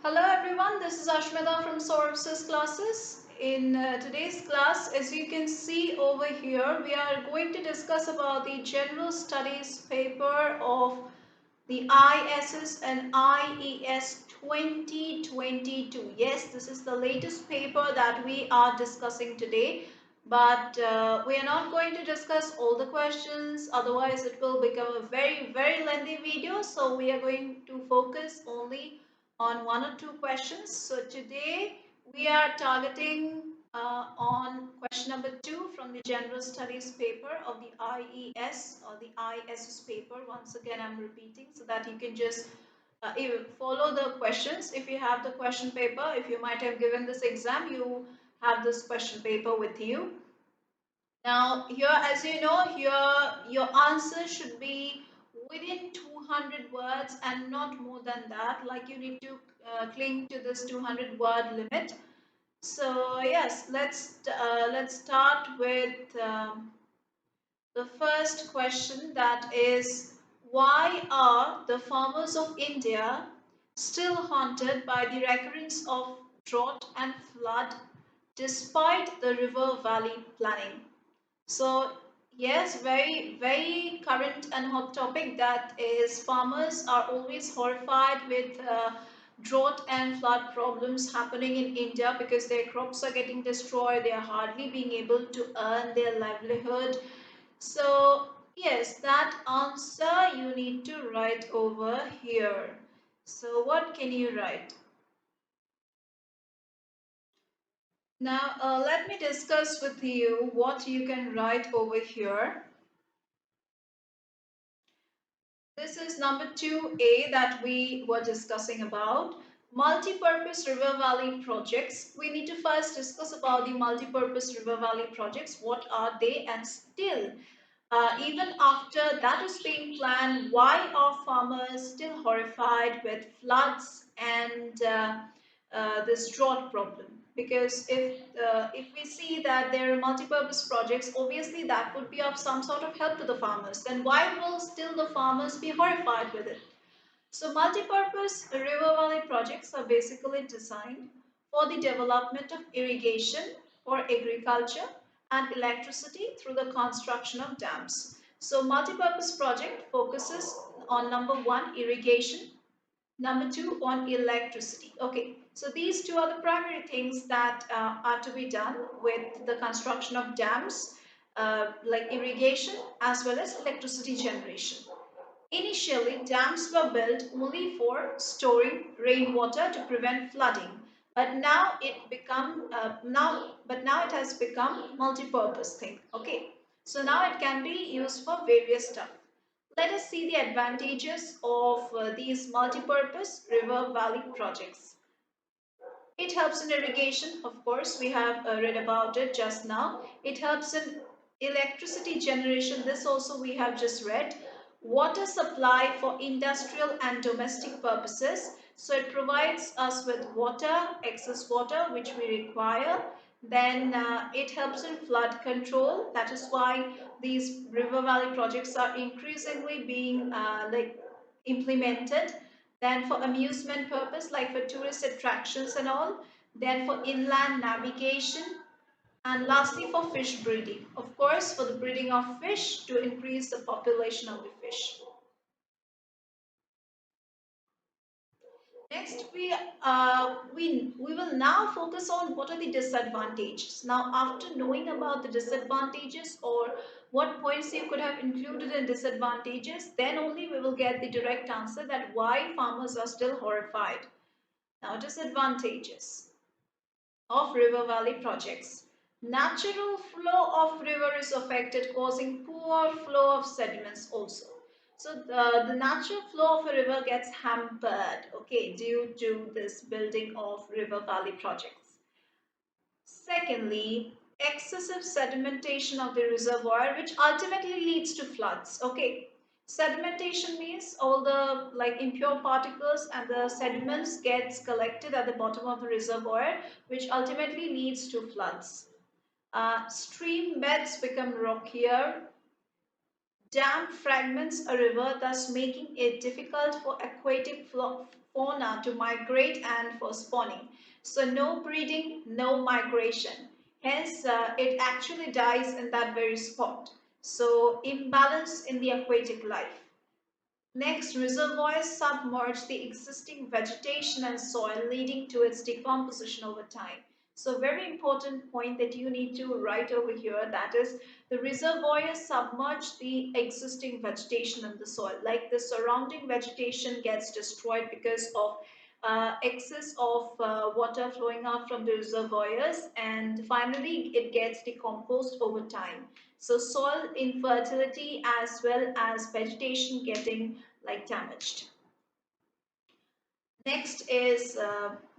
Hello everyone, this is Ashmita from ISS Classes. In today's class, as you can see over here, we are going to discuss about the General Studies paper of the ISS and IES 2022. Yes, this is the latest paper that we are discussing today. But we are not going to discuss all the questions, otherwise it will become a very lengthy video. So we are going to focus only on one or two questions. So today we are targeting on question number 2 from the General Studies paper of the IES or the ISS paper. Once again, I'm repeating so that you can just follow the questions. If you have the question paper, if you might have given this exam, you have this question paper with you. Now here, as you know, here your answer should be within 200 words and not more than that. Like you need to cling to this 200 word limit. So yes, let's start with the first question, that is, why are the farmers of India still haunted by the recurrence of drought and flood despite the river valley planning? So yes, very current and hot topic, that is farmers are always horrified with drought and flood problems happening in India because their crops are getting destroyed, they are hardly being able to earn their livelihood. So yes, that answer you need to write over here. So what can you write? Now let me discuss with you what you can write over here. This is number 2A that we were discussing about. Multi-purpose river valley projects. We need to first discuss about the multi-purpose river valley projects. What are they? And still, even after that is being planned, why are farmers still horrified with floods and this drought problem? Because if we see that there are multi-purpose projects, obviously that would be of some sort of help to the farmers. Then why will still the farmers be horrified with it? So multi-purpose river valley projects are basically designed for the development of irrigation for agriculture and electricity through the construction of dams. So multi-purpose project focuses on number 1, irrigation, number 2, on electricity. Okay, so these two are the primary things that are to be done with the construction of dams, like irrigation as well as electricity generation. Initially, dams were built only for storing rainwater to prevent flooding, but now now it has become multi-purpose thing. Okay, so now it can be used for various stuff. Let us see the advantages of these multi-purpose river valley projects. It helps in irrigation, of course, we have read about it just now. It helps in electricity generation, this also we have just read. Water supply for industrial and domestic purposes. So it provides us with water, excess water, which we require. Then it helps in flood control. That is why these river valley projects are increasingly being implemented. Then for amusement purpose, like for tourist attractions and all. Then for inland navigation, and lastly for fish breeding, of course for the breeding of fish to increase the population of the fish. Next, we will now focus on what are the disadvantages. Now, after knowing about the disadvantages or what points you could have included in disadvantages, then only we will get the direct answer that why farmers are still horrified. Now, disadvantages of river valley projects. Natural flow of river is affected, causing poor flow of sediments also. So the natural flow of a river gets hampered, okay, due to this building of river valley projects. Secondly, excessive sedimentation of the reservoir, which ultimately leads to floods. Okay, sedimentation means all the impure particles and the sediments gets collected at the bottom of the reservoir, which ultimately leads to floods. Stream beds become rockier. Dam fragments a river, thus making it difficult for aquatic fauna to migrate and for spawning. So no breeding, no migration. Hence, it actually dies in that very spot. So imbalance in the aquatic life. Next, reservoirs submerge the existing vegetation and soil, leading to its decomposition over time. So very important point that you need to write over here, that is the reservoirs submerge the existing vegetation in the soil. Like the surrounding vegetation gets destroyed because of excess of water flowing out from the reservoirs, and finally it gets decomposed over time. So soil infertility as well as vegetation getting like damaged. Next is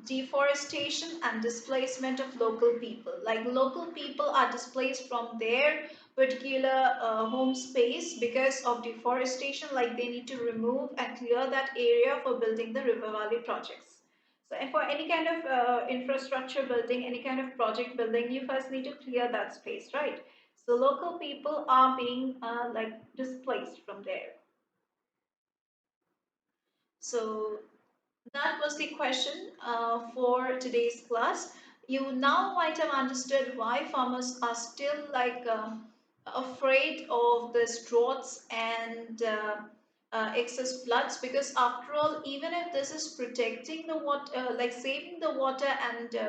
deforestation and displacement of local people. Like local people are displaced from their particular home space because of deforestation, like they need to remove and clear that area for building the river valley projects. So for any kind of infrastructure building, any kind of project building, you first need to clear that space, right? So local people are being like displaced from there. So that was the question for today's class. You now might have understood why farmers are still like afraid of this droughts and excess floods, because after all, even if this is protecting the water, like saving the water and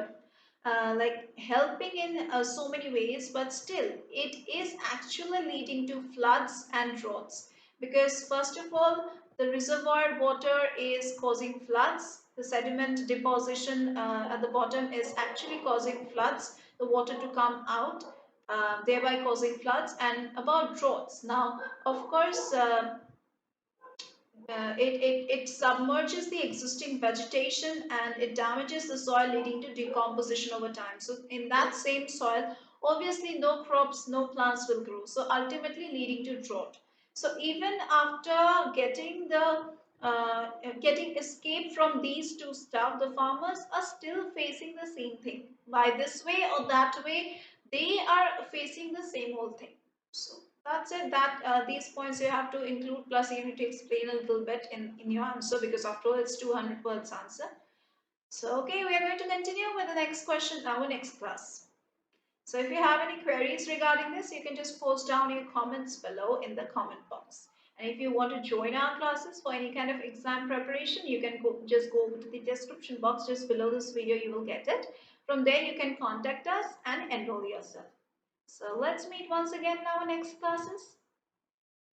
like helping in so many ways, but still it is actually leading to floods and droughts, because first of all, the reservoir water is causing floods. The sediment deposition at the bottom is actually causing floods, the water to come out, thereby causing floods. And about droughts, now of course it submerges the existing vegetation and it damages the soil, leading to decomposition over time. So in that same soil, obviously no crops, no plants will grow, so ultimately leading to drought. So even after getting escape from these two stuff, the farmers are still facing the same thing. By this way or that way, they are facing the same old thing. So that's it. That these points you have to include, plus you need to explain a little bit in your answer, because after all it's 200 words answer. So okay, we are going to continue with the next question in our next class. So if you have any queries regarding this, you can just post down your comments below in the comment box. And if you want to join our classes for any kind of exam preparation, you can just go to the description box just below this video, you will get it. From there you can contact us and enroll yourself. So let's meet once again in our next classes.